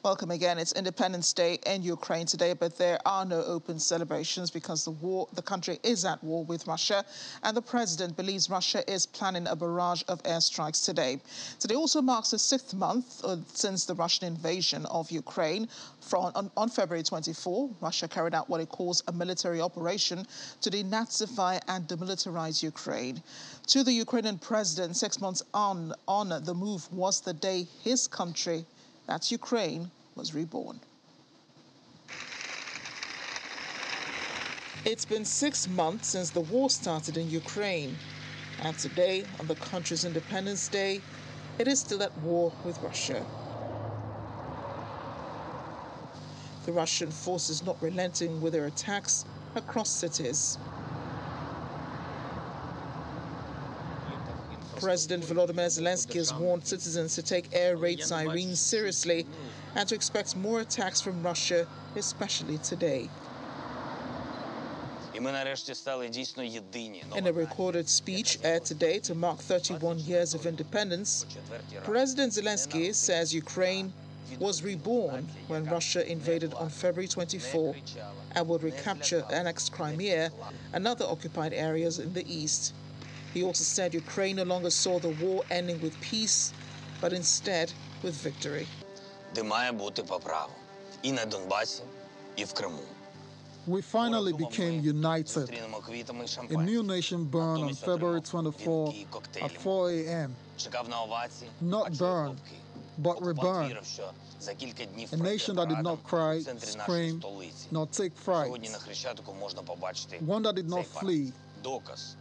Welcome again. It's Independence Day in Ukraine today, but there are no open celebrations because the country is at war with Russia, and the president believes Russia is planning a barrage of airstrikes today. Today also marks the 6th month since the Russian invasion of Ukraine. On February 24, Russia carried out what it calls a military operation to denazify and demilitarize Ukraine. To the Ukrainian president, 6 months on the move was the day his country, that's Ukraine, was reborn. It's been 6 months since the war started in Ukraine, and today, on the country's Independence Day, it is still at war with Russia. The Russian forces not relenting with their attacks across cities. President Volodymyr Zelensky has warned citizens to take air raid sirens seriously and to expect more attacks from Russia, especially today. In a recorded speech aired today to mark 31 years of independence, President Zelensky says Ukraine was reborn when Russia invaded on February 24 and would recapture annexed Crimea and other occupied areas in the east. He also said Ukraine no longer saw the war ending with peace, but instead with victory. We finally became united. A new nation born on February 24 at 4 a.m. Not born, but reborn. A nation that did not cry, scream, nor take fright. One that did not flee,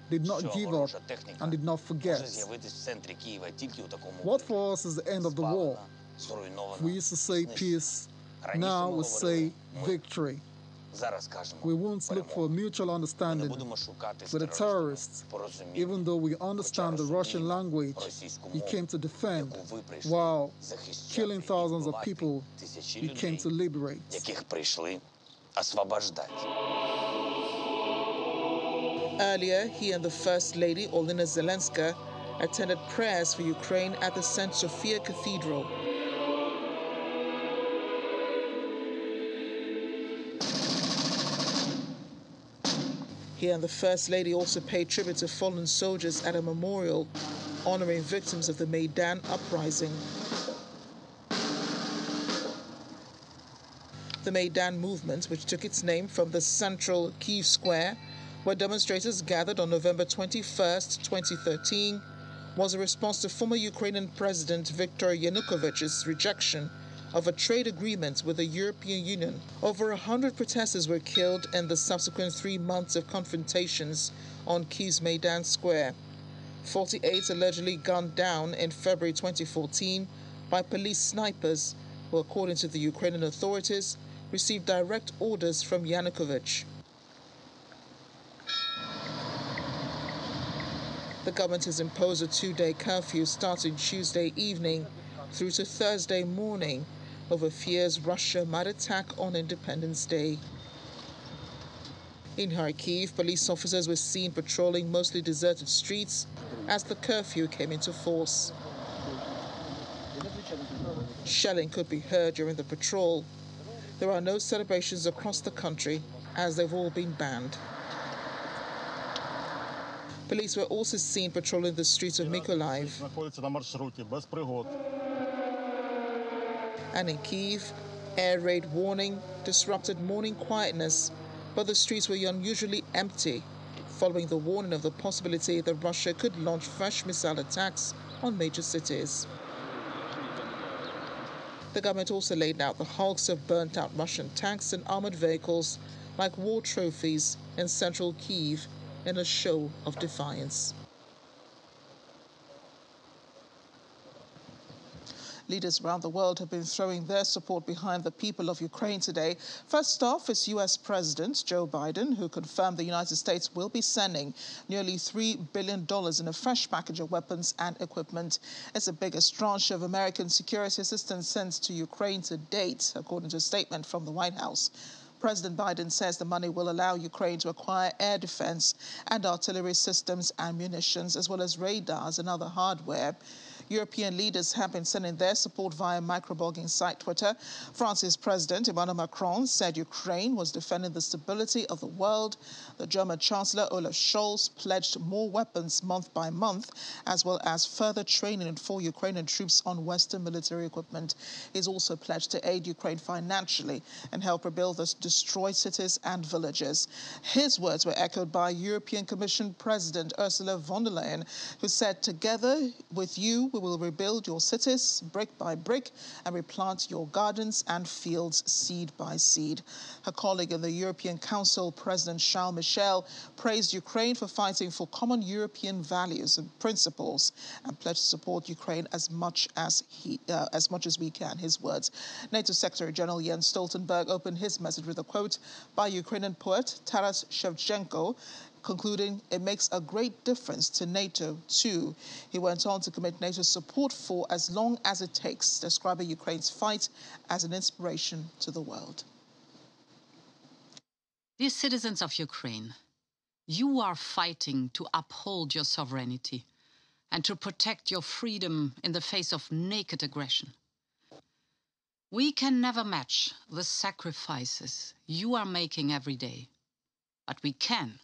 did not give up, and did not forget. What for us is the end of the war? We used to say peace, now we say victory. We won't look for mutual understanding with the terrorists, even though we understand the Russian language he came to defend, while killing thousands of people he came to liberate. Earlier, he and the First Lady, Olena Zelenska, attended prayers for Ukraine at the St. Sophia Cathedral. He and the First Lady also paid tribute to fallen soldiers at a memorial honoring victims of the Maidan Uprising. The Maidan movement, which took its name from the central Kyiv square, where demonstrators gathered on November 21, 2013, was a response to former Ukrainian President Viktor Yanukovych's rejection of a trade agreement with the European Union. Over 100 protesters were killed in the subsequent 3 months of confrontations on Kyiv's Maidan Square. 48 allegedly gunned down in February 2014 by police snipers who, according to the Ukrainian authorities, received direct orders from Yanukovych. The government has imposed a 2-day curfew starting Tuesday evening through to Thursday morning over fears Russia might attack on Independence Day. In Kharkiv, police officers were seen patrolling mostly deserted streets as the curfew came into force. Shelling could be heard during the patrol. There are no celebrations across the country as they've all been banned. Police were also seen patrolling the streets of Mykolaiv. And in Kyiv, air raid warning disrupted morning quietness, but the streets were unusually empty, following the warning of the possibility that Russia could launch fresh missile attacks on major cities. The government also laid out the hulks of burnt-out Russian tanks and armored vehicles like war trophies in central Kyiv in a show of defiance. Leaders around the world have been throwing their support behind the people of Ukraine today. First off is U.S. President Joe Biden, who confirmed the United States will be sending nearly $3 billion in a fresh package of weapons and equipment. It's the biggest tranche of American security assistance sent to Ukraine to date, according to a statement from the White House. President Biden says the money will allow Ukraine to acquire air defense and artillery systems and munitions, as well as radars and other hardware. European leaders have been sending their support via microblogging site Twitter. France's President Emmanuel Macron said Ukraine was defending the stability of the world. The German Chancellor Olaf Scholz pledged more weapons month by month, as well as further training for Ukrainian troops on Western military equipment. He's also pledged to aid Ukraine financially and help rebuild the destroyed cities and villages. His words were echoed by European Commission President Ursula von der Leyen, who said, "Together with you, we will rebuild your cities brick by brick and replant your gardens and fields seed by seed." Her colleague in the European Council, President Charles Michel, praised Ukraine for fighting for common European values and principles and pledged to support Ukraine as much as we can. His words. NATO Secretary General Jens Stoltenberg opened his message with a quote by Ukrainian poet Taras Shevchenko, concluding, "It makes a great difference to NATO, too." He went on to commit NATO's support for as long as it takes, describing Ukraine's fight as an inspiration to the world. Dear citizens of Ukraine, you are fighting to uphold your sovereignty and to protect your freedom in the face of naked aggression. We can never match the sacrifices you are making every day, but we can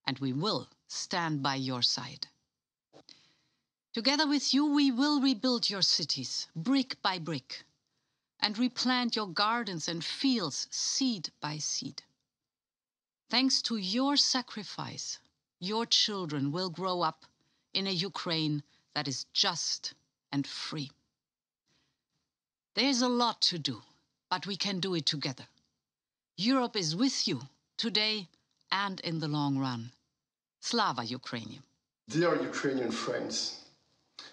and we will stand by your side. Together with you, we will rebuild your cities, brick by brick, and replant your gardens and fields seed by seed. Thanks to your sacrifice, your children will grow up in a Ukraine that is just and free. There's a lot to do, but we can do it together. Europe is with you today and in the long run. Slava Ukraini. Dear Ukrainian friends,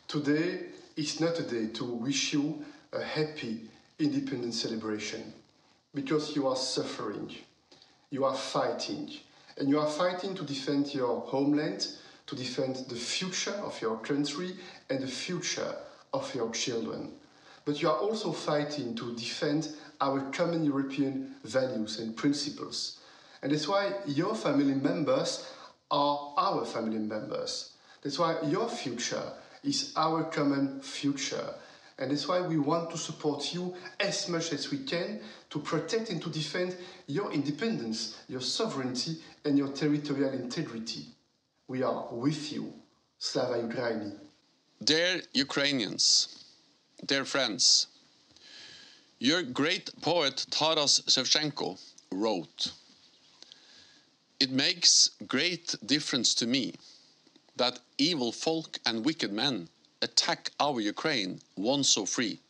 today is not a day to wish you a happy independence celebration, because you are suffering, you are fighting, and you are fighting to defend your homeland, to defend the future of your country and the future of your children. But you are also fighting to defend our common European values and principles. And that's why your family members are our family members. That's why your future is our common future. And that's why we want to support you as much as we can to protect and to defend your independence, your sovereignty, and your territorial integrity. We are with you. Slava Ukraini. Dear Ukrainians, dear friends, your great poet Taras Shevchenko wrote, "It makes great difference to me that evil folk and wicked men attack our Ukraine once so free,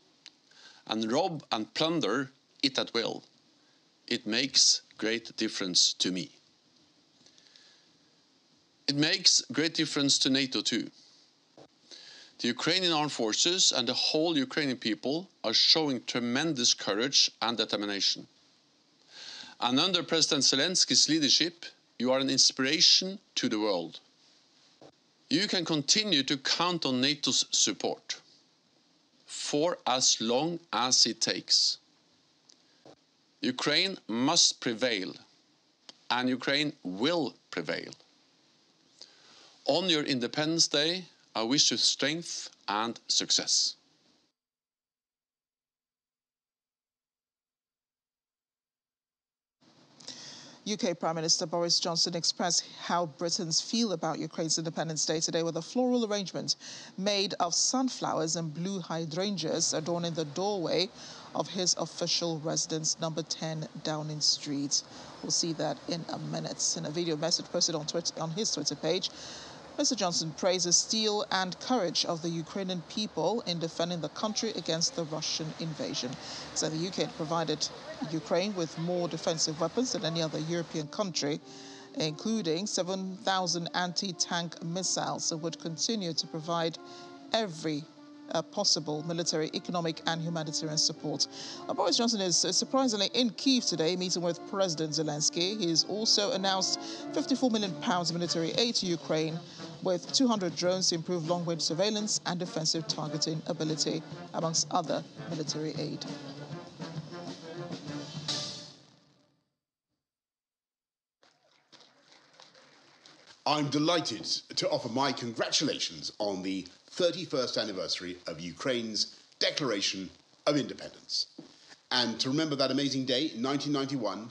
and rob and plunder it at will. It makes great difference to me." It makes great difference to NATO too. The Ukrainian armed forces and the whole Ukrainian people are showing tremendous courage and determination. And under President Zelensky's leadership, you are an inspiration to the world. You can continue to count on NATO's support for as long as it takes. Ukraine must prevail, and Ukraine will prevail. On your Independence Day, I wish you strength and success. UK Prime Minister Boris Johnson expressed how Britons feel about Ukraine's Independence Day today with a floral arrangement made of sunflowers and blue hydrangeas adorning the doorway of his official residence, number 10 Downing Street. We'll see that in a minute. In a video message posted on his Twitter page, Mr. Johnson praised the steel and courage of the Ukrainian people in defending the country against the Russian invasion. He said the UK had provided Ukraine with more defensive weapons than any other European country, including 7,000 anti-tank missiles, and would continue to provide every possible military, economic and humanitarian support. Boris Johnson is surprisingly in Kyiv today, meeting with President Zelensky. He's also announced £54 million military aid to Ukraine, with 200 drones to improve long-range surveillance and defensive targeting ability, amongst other military aid. I'm delighted to offer my congratulations on the 31st anniversary of Ukraine's Declaration of Independence, and to remember that amazing day in 1991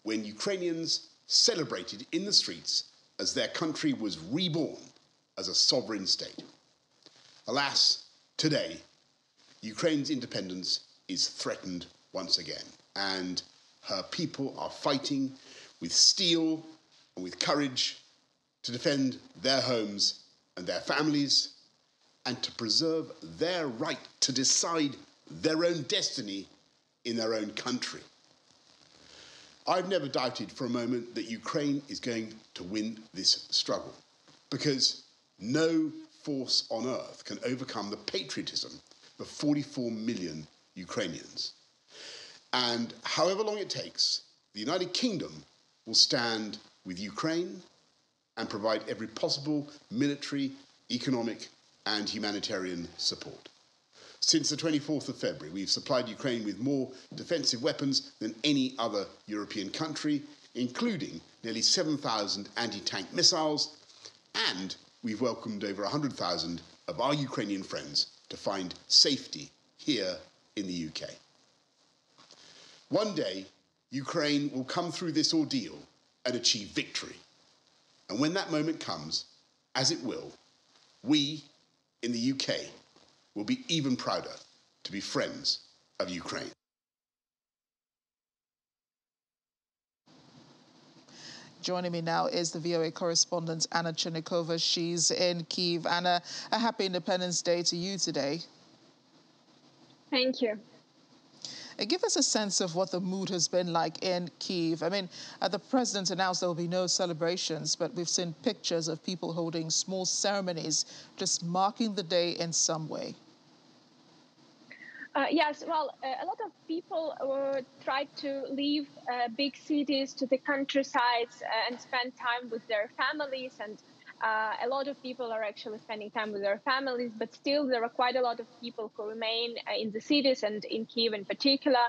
when Ukrainians celebrated in the streets as their country was reborn as a sovereign state. Alas, today, Ukraine's independence is threatened once again, and her people are fighting with steel and with courage to defend their homes and their families, and to preserve their right to decide their own destiny in their own country. I've never doubted for a moment that Ukraine is going to win this struggle, because no force on earth can overcome the patriotism of 44 million Ukrainians. And however long it takes, the United Kingdom will stand with Ukraine and provide every possible military, economic, and humanitarian support. Since the 24th of February, we've supplied Ukraine with more defensive weapons than any other European country, including nearly 7,000 anti-tank missiles, and we've welcomed over 100,000 of our Ukrainian friends to find safety here in the UK. One day, Ukraine will come through this ordeal and achieve victory. And when that moment comes, as it will, we in the UK will be even prouder to be friends of Ukraine. Joining me now is the VOA correspondent Anna Chernikova. She's in Kyiv. Anna, a happy Independence Day to you today. Thank you. Give us a sense of what the mood has been like in Kyiv. I mean, the president announced there will be no celebrations, but we've seen pictures of people holding small ceremonies, just marking the day in some way. Yes, well, a lot of people tried to leave big cities to the countrysides and spend time with their families, and a lot of people are actually spending time with their families, but still there are quite a lot of people who remain in the cities and in Kyiv in particular.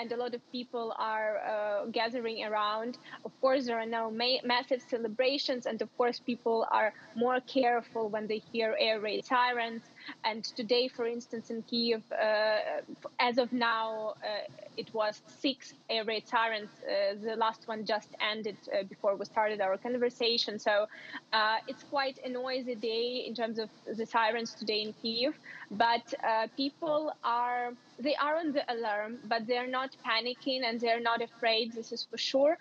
And a lot of people are gathering around. Of course, there are no massive celebrations, and of course, people are more careful when they hear air raid sirens. And today, for instance, in Kyiv, as of now, it was 6 air raid sirens. The last one just ended before we started our conversation. So it's quite a noisy day in terms of the sirens today in Kyiv. But people are on the alarm, but they're not panicking and they're not afraid. This is for sure.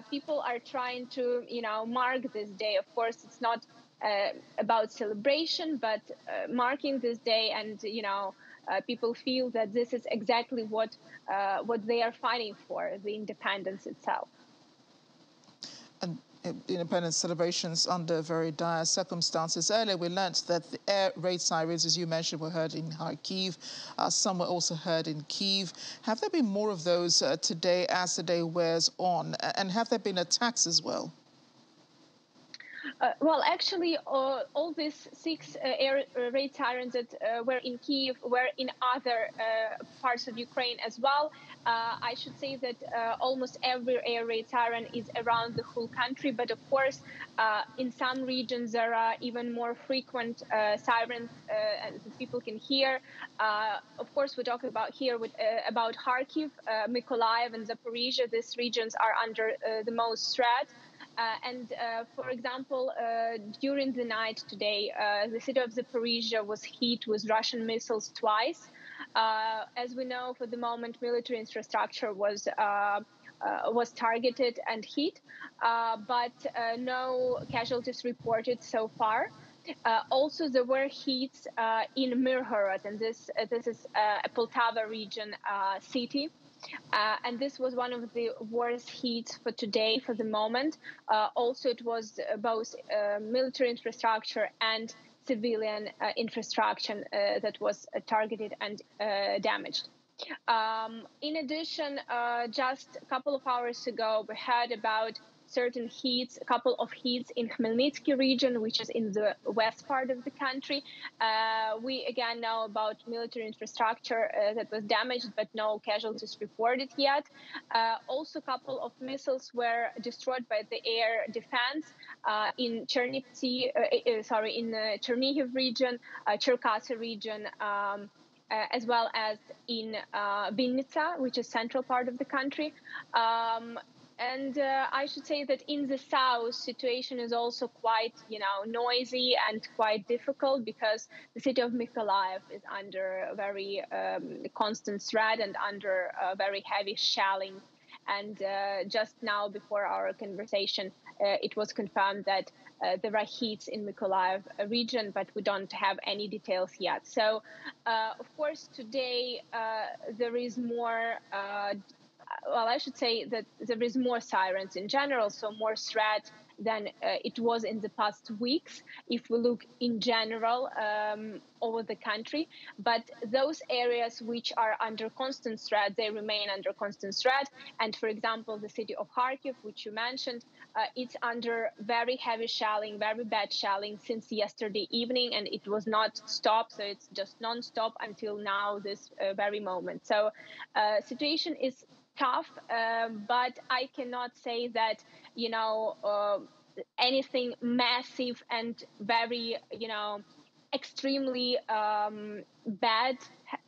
People are trying to, mark this day. Of course, it's not about celebration, but marking this day, and people feel that this is exactly what they are fighting for, the independence itself. And independence celebrations under very dire circumstances. Earlier, we learnt that the air raid sirens, as you mentioned, were heard in Kharkiv. Some were also heard in Kyiv. Have there been more of those today as the day wears on? And have there been attacks as well? Well, actually, all these 6 air raid sirens that were in Kyiv were in other parts of Ukraine as well. I should say that almost every air raid siren is around the whole country. But of course, in some regions, there are even more frequent sirens that people can hear. Of course, we talk about here about Kharkiv, Mykolaiv, and Zaporizhia. These regions are under the most threat. For example, during the night today, the city of Zaporizhia was hit with Russian missiles twice. As we know, for the moment, military infrastructure was targeted and hit, but no casualties reported so far. Also, there were hits in Mirhorod, and this is a Poltava region city. And this was one of the worst hits for today, for the moment. Also, it was both military infrastructure and civilian infrastructure that was targeted and damaged. In addition, just a couple of hours ago, we heard about certain heats, a couple of heats in Khmelnytsky region, which is in the west part of the country. We again know about military infrastructure that was damaged, but no casualties reported yet. Also, a couple of missiles were destroyed by the air defense in in the Chernihiv region, Cherkasy region, as well as in Vinnytsia, which is central part of the country. And I should say that in the south, situation is also quite, noisy and quite difficult, because the city of Mykolaiv is under a very constant threat and under very heavy shelling. And just now, before our conversation, it was confirmed that there are heats in Mykolaiv region, but we don't have any details yet. So, of course, today there is more. Well, I should say that there is more sirens in general, so more threat than it was in the past weeks, if we look in general over the country. But those areas which are under constant threat, they remain under constant threat. And for example, the city of Kharkiv, which you mentioned, it's under very heavy shelling, very bad shelling since yesterday evening, and it was not stopped. So it's just non-stop until now, this very moment. So situation is tough, but I cannot say that, anything massive and very, extremely bad.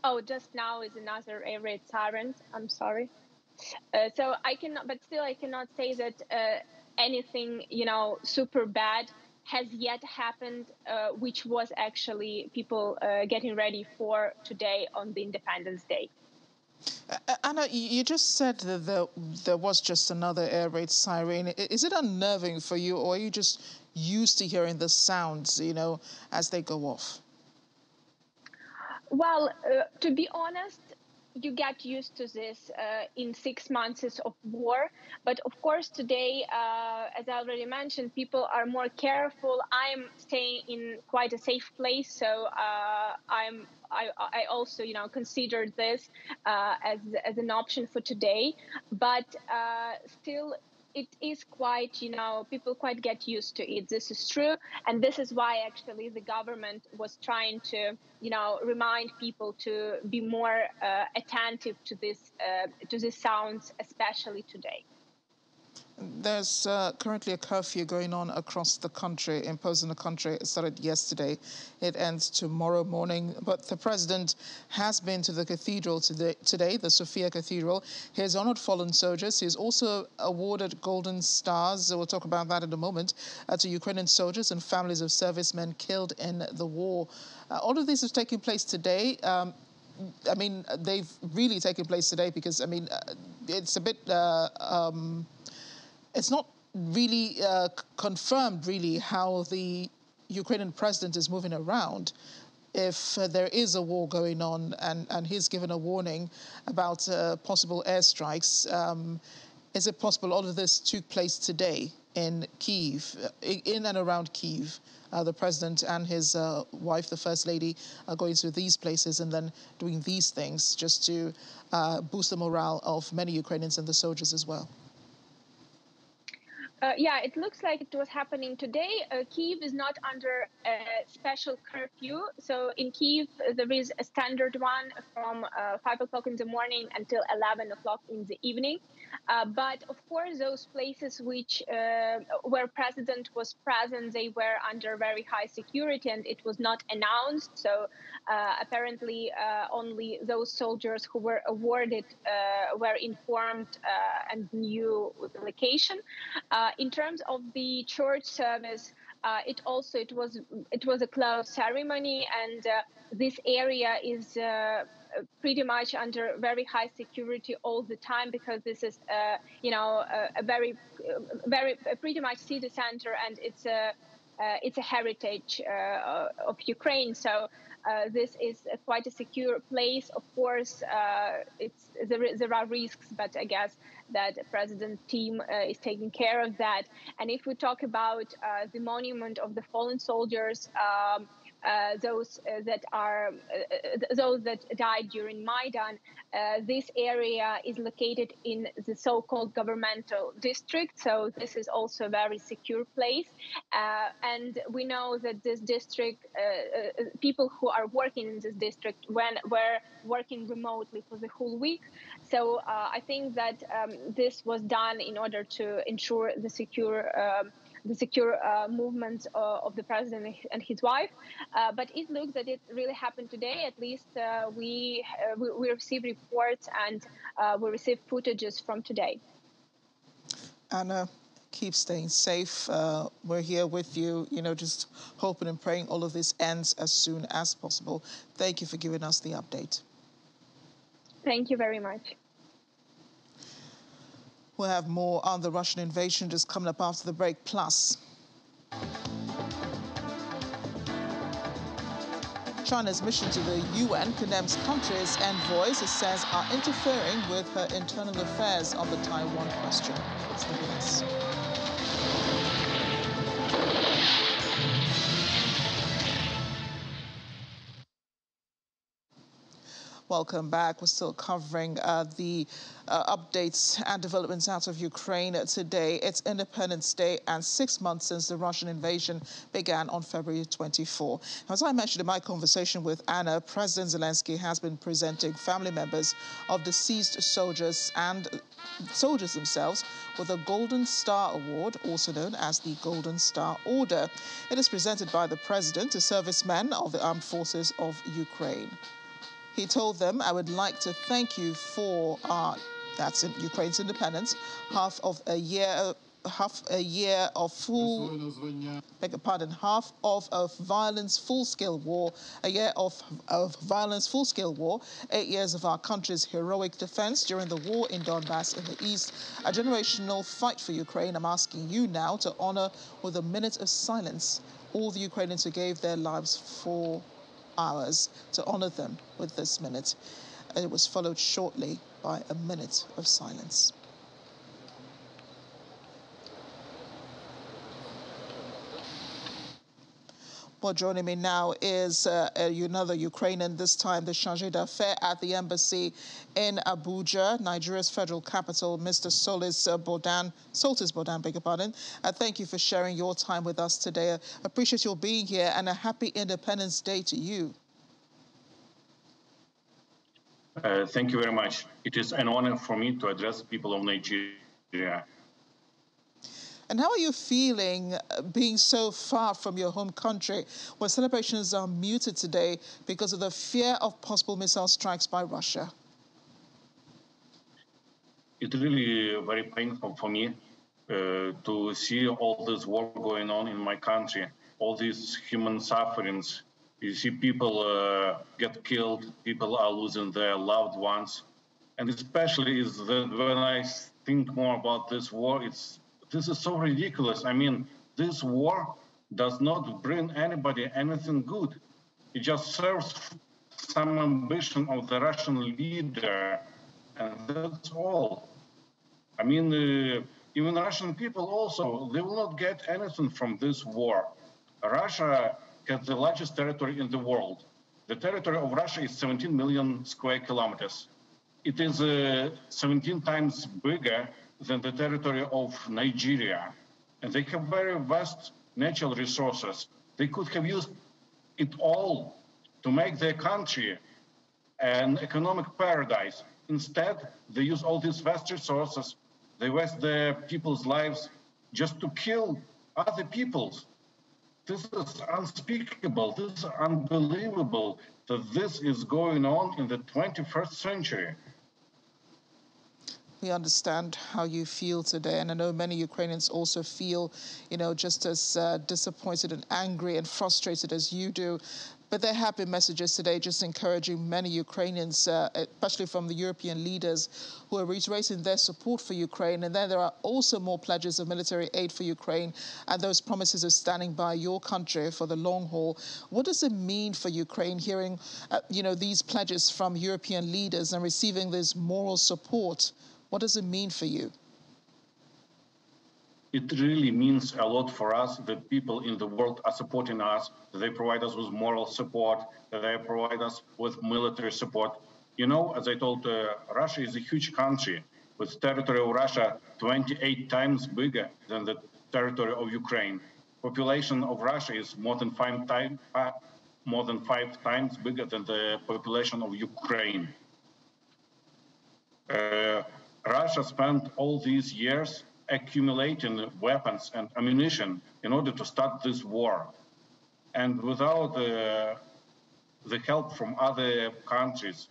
Oh, just now is another air raid siren. I'm sorry. So I cannot, but still I cannot say that anything, super bad has yet happened, which was actually people getting ready for today on the Independence Day. Anna, you just said that there was just another air raid siren. Is it unnerving for you, or are you just used to hearing the sounds, as they go off? Well, to be honest, you get used to this in 6 months of war. But of course, today, as I already mentioned, people are more careful. I'm staying in quite a safe place, so I also, considered this as an option for today. But still, it is quite, people quite get used to it. This is true. And this is why actually the government was trying to, remind people to be more attentive to these sounds, especially today. There's currently a curfew going on across the country, imposed in the country. It started yesterday. It ends tomorrow morning. But the president has been to the cathedral today, the Sofia Cathedral. He has honored fallen soldiers. He has also awarded golden stars, we'll talk about that in a moment, to Ukrainian soldiers and families of servicemen killed in the war. All of this is taking place today. They've really taken place today because, it's a bit... it's not really confirmed, really, how the Ukrainian president is moving around. If there is a war going on and he's given a warning about possible airstrikes, is it possible all of this took place today in Kyiv, in and around Kyiv? The president and his wife, the first lady, are going to these places and then doing these things just to boost the morale of many Ukrainians and the soldiers as well. Yeah, it looks like it was happening today. Kyiv is not under a special curfew. So in Kyiv, there is a standard one from 5 o'clock in the morning until 11 o'clock in the evening. But of course, those places where president was present, they were under very high security, and it was not announced. So apparently, only those soldiers who were awarded were informed and knew the location. In terms of the church service, it was a closed ceremony, and this area is pretty much under very high security all the time, because this is a very pretty much city center, and it's a heritage of Ukraine. So this is quite a secure place. Of course, there are risks, but I guess that the president team is taking care of that. And if we talk about the monument of the fallen soldiers, those that died during Maidan. This area is located in the so-called governmental district, so this is also a very secure place. And we know that this district, people who are working in this district were working remotely for the whole week. So I think that this was done in order to ensure the secure movement of the president and his wife. But it looks that it really happened today. At least we received reports and we received footages from today. Anna, keep staying safe. We're here with you, just hoping and praying all of this ends as soon as possible. Thank you for giving us the update. Thank you very much. We'll have more on the Russian invasion just coming up after the break. Plus, China's mission to the UN condemns countries envoys it says are interfering with her internal affairs on the Taiwan question. Stay with us. Welcome back. We're still covering the updates and developments out of Ukraine today. It's Independence Day and 6 months since the Russian invasion began on February 24. As I mentioned in my conversation with Anna, President Zelensky has been presenting family members of deceased soldiers and soldiers themselves with a Golden Star Award, also known as the Golden Star Order. It is presented by the President to servicemen of the Armed Forces of Ukraine. He told them, "I would like to thank you for that's in Ukraine's independence, half of a year of violence full-scale war, a year of violence full-scale war, 8 years of our country's heroic defense during the war in Donbass in the east, a generational fight for Ukraine. I'm asking you now to honor with a minute of silence all the Ukrainians who gave their lives for ours, to honor them with this minute." And it was followed shortly by a minute of silence. Well, joining me now is another Ukrainian, this time the chargé d'affaires at the embassy in Abuja, Nigeria's federal capital, Mr. Soltis Bodan, beg your pardon. Thank you for sharing your time with us today. I appreciate your being here, and a happy Independence Day to you. Thank you very much. It is an honor for me to address the people of Nigeria. And how are you feeling being so far from your home country, where celebrations are muted today because of the fear of possible missile strikes by Russia? It's really very painful for me to see all this war going on in my country, all these human sufferings. You see people get killed, people are losing their loved ones. And especially is that when I think more about this war, this is so ridiculous. I mean, this war does not bring anybody anything good. It just serves some ambition of the Russian leader, and that's all. I mean, even Russian people also, they will not get anything from this war. Russia has the largest territory in the world. The territory of Russia is 17 million square kilometers. It is 17 times bigger than the territory of Nigeria. And they have very vast natural resources. They could have used it all to make their country an economic paradise. Instead, they use all these vast resources, they waste their people's lives just to kill other peoples. This is unspeakable, this is unbelievable that this is going on in the 21st century. We understand how you feel today, and I know many Ukrainians also feel, just as disappointed and angry and frustrated as you do. But there have been messages today just encouraging many Ukrainians, especially from the European leaders, who are reiterating their support for Ukraine. And then there are also more pledges of military aid for Ukraine and those promises of standing by your country for the long haul. What does it mean for Ukraine hearing, these pledges from European leaders and receiving this moral support? What does it mean for you? it really means a lot for us that people in the world are supporting us, that they provide us with moral support, that they provide us with military support. You know, as I told, Russia is a huge country with territory of Russia 28 times bigger than the territory of Ukraine. Population of Russia is more than five times bigger than the population of Ukraine. Russia spent all these years accumulating weapons and ammunition in order to start this war. And without the help from other countries,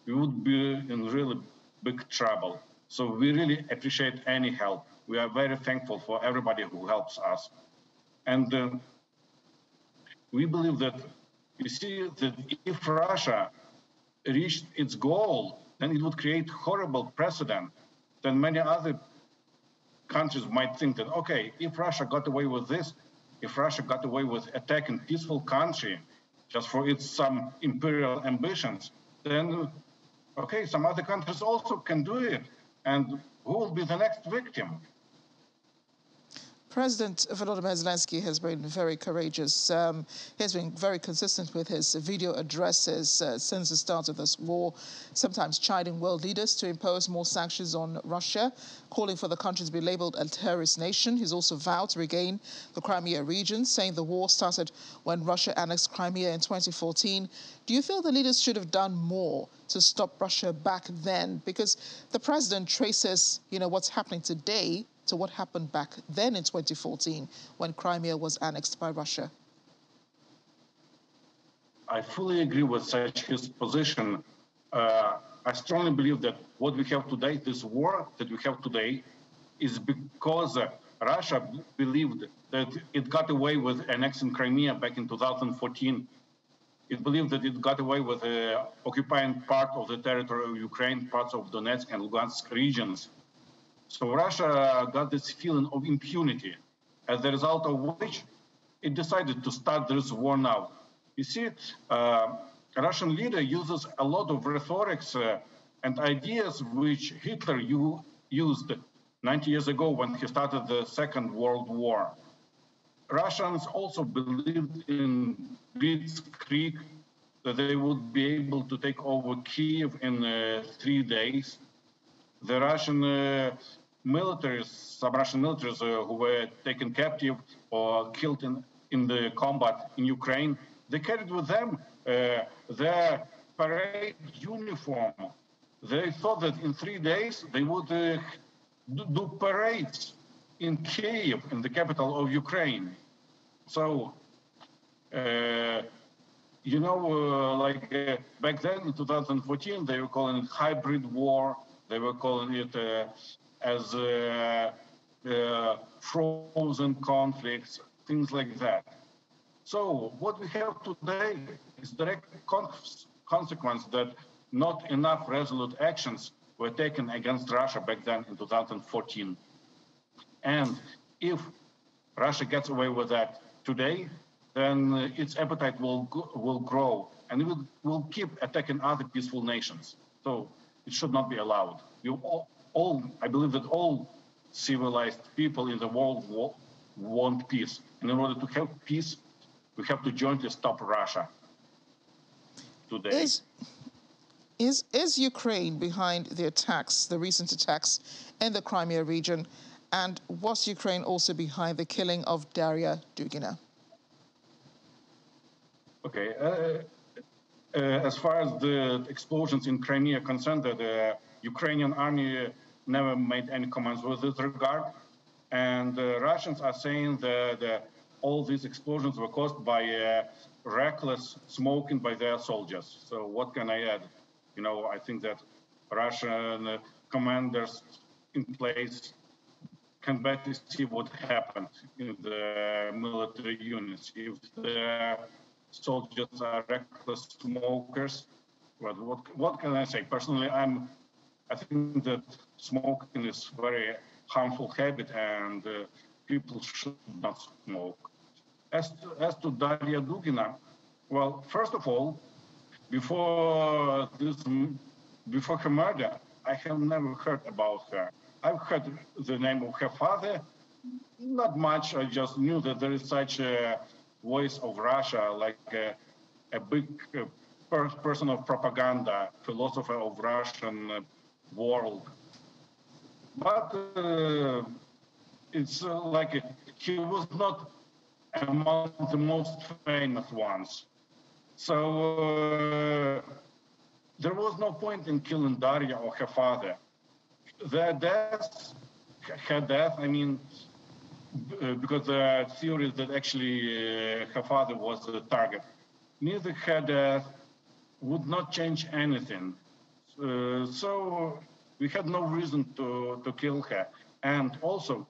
we would be in really big trouble. So we really appreciate any help. We are very thankful for everybody who helps us. And we believe that, you see, that if Russia reached its goal, then it would create horrible precedent. Then many other countries might think that, okay, if Russia got away with this, if Russia got away with attacking peaceful country just for its some imperial ambitions, then, okay, some other countries also can do it. And who will be the next victim? President Volodymyr Zelensky has been very courageous. He has been very consistent with his video addresses since the start of this war, sometimes chiding world leaders to impose more sanctions on Russia, calling for the country to be labeled a terrorist nation. He's also vowed to regain the Crimea region, saying the war started when Russia annexed Crimea in 2014. Do you feel the leaders should have done more to stop Russia back then? Because the president traces, what's happening today to what happened back then in 2014 when Crimea was annexed by Russia. I fully agree with such his position. I strongly believe that what we have today, this war that we have today, is because Russia believed that it got away with annexing Crimea back in 2014. It believed that it got away with occupying part of the territory of Ukraine, parts of Donetsk and Lugansk regions. So Russia got this feeling of impunity, as a result of which it decided to start this war now. You see, a Russian leader uses a lot of rhetorics and ideas which Hitler used 90 years ago when he started the Second World War. Russians also believed in blitzkrieg, that they would be able to take over Kiev in 3 days. The Russian militaries, some Russian militaries who were taken captive or killed in the combat in Ukraine, they carried with them their parade uniform. They thought that in 3 days they would do parades in Kiev, in the capital of Ukraine. So, back then in 2014, they were calling it hybrid war. They were calling it as frozen conflicts, things like that. So what we have today is direct consequence that not enough resolute actions were taken against Russia back then in 2014. And if Russia gets away with that today, then its appetite will grow, and it will keep attacking other peaceful nations. So it should not be allowed. I believe that all civilized people in the world want peace. And in order to have peace, we have to jointly stop Russia today. Is Ukraine behind the attacks, the recent attacks in the Crimea region? And was Ukraine also behind the killing of Daria Dugina? Okay. As far as the explosions in Crimea are concerned, the Ukrainian army never made any comments with this regard. And the Russians are saying that all these explosions were caused by reckless smoking by their soldiers. So what can I add? I think that Russian commanders in place can better see what happened in the military units. If the soldiers are reckless smokers, but what can I say? Personally, I think that smoking is a very harmful habit, and people should not smoke. As to Daria Dugina, well, first of all, before her murder, I have never heard about her. I've heard the name of her father, Not much. I just knew that there is such a voice of Russia, like a big person of propaganda, philosopher of Russian world. But it's like he was not among the most famous ones. So there was no point in killing Daria or her father. Their death, her death, I mean, because the theory is that actually her father was the target. Neither her death would not change anything. So we had no reason to kill her. And also,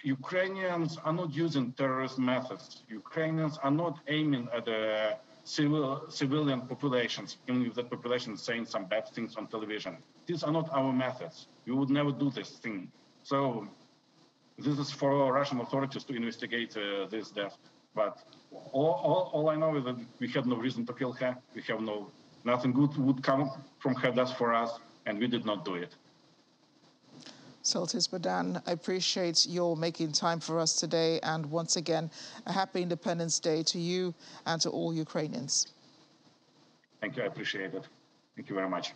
Ukrainians are not using terrorist methods. Ukrainians are not aiming at the civilian populations, even if that population is saying some bad things on television. These are not our methods. We would never do this thing. So this is for Russian authorities to investigate this death. But all I know is that we had no reason to kill her. We have nothing good would come from her death for us, and we did not do it. Sultan Maidan, I appreciate your making time for us today, and once again, a happy Independence Day to you and to all Ukrainians. Thank you, I appreciate it. Thank you very much.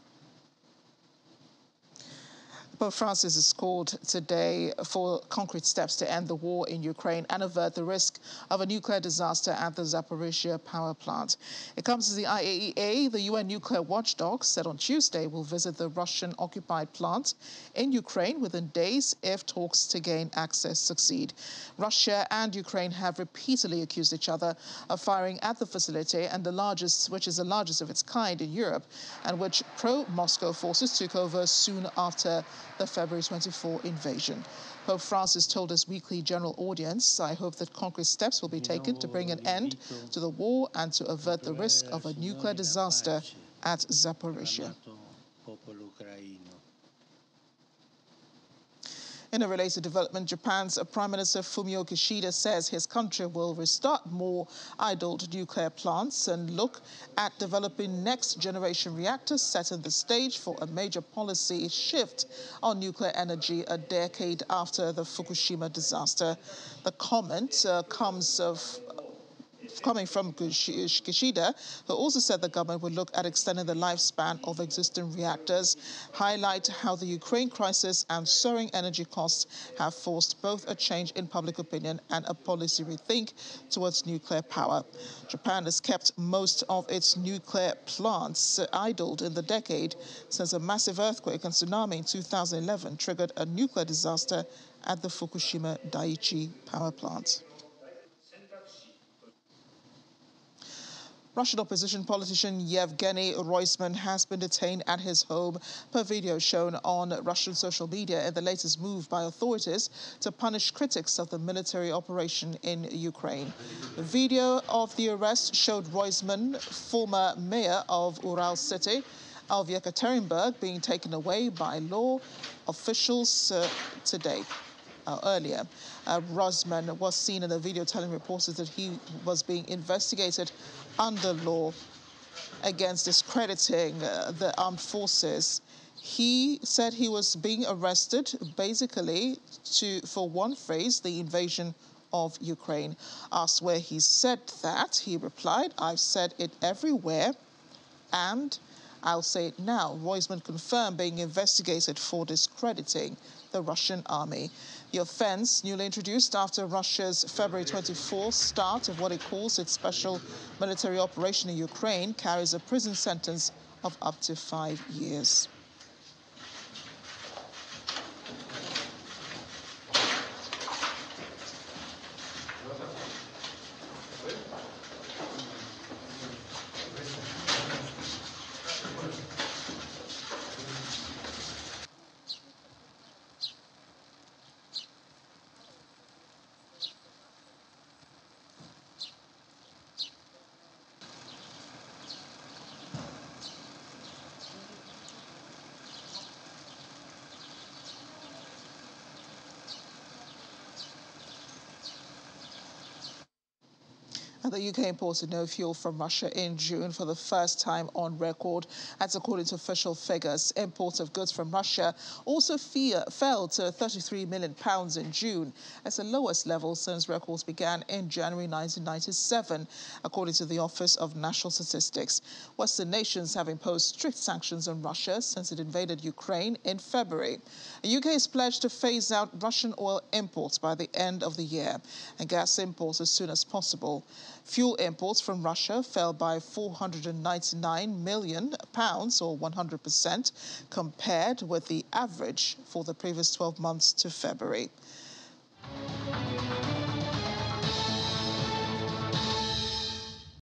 Pope Francis has called today for concrete steps to end the war in Ukraine and avert the risk of a nuclear disaster at the Zaporizhia power plant. It comes as the IAEA, the UN nuclear watchdog, said on Tuesday will visit the Russian-occupied plant in Ukraine within days if talks to gain access succeed. Russia and Ukraine have repeatedly accused each other of firing at the facility, and which is the largest of its kind in Europe, and which pro-Moscow forces took over soon after the February 24 invasion. Pope Francis told his weekly general audience, "I hope that concrete steps will be taken to bring an end to the war and to avert the risk of a nuclear disaster at Zaporizhia." In a related development, Japan's Prime Minister Fumio Kishida says his country will restart more idled nuclear plants and look at developing next-generation reactors, setting the stage for a major policy shift on nuclear energy a decade after the Fukushima disaster. The comment coming from Kishida, who also said the government would look at extending the lifespan of existing reactors, highlight how the Ukraine crisis and soaring energy costs have forced both a change in public opinion and a policy rethink towards nuclear power. Japan has kept most of its nuclear plants idled in the decade since a massive earthquake and tsunami in 2011 triggered a nuclear disaster at the Fukushima Daiichi power plant. Russian opposition politician Yevgeny Roisman has been detained at his home per video shown on Russian social media in the latest move by authorities to punish critics of the military operation in Ukraine. The video of the arrest showed Roisman, former mayor of Ural city of Yekaterinburg, being taken away by law officials today. Earlier, Roisman was seen in the video telling reporters that he was being investigated under law against discrediting the armed forces. He said he was being arrested basically for one phrase, the invasion of Ukraine. Asked where he said that, he replied, "I've said it everywhere and I'll say it now." Roisman confirmed being investigated for discrediting the Russian army. The offence, newly introduced after Russia's February 24 start of what it calls its special military operation in Ukraine, carries a prison sentence of up to 5 years. And the UK imported no fuel from Russia in June for the first time on record. That's according to official figures. Imports of goods from Russia also fell to £33 million in June. That's the lowest level since records began in January 1997, according to the Office of National Statistics. Western nations have imposed strict sanctions on Russia since it invaded Ukraine in February. The UK has pledged to phase out Russian oil imports by the end of the year and gas imports as soon as possible. Fuel imports from Russia fell by £499 million, or 100%, compared with the average for the previous 12 months to February.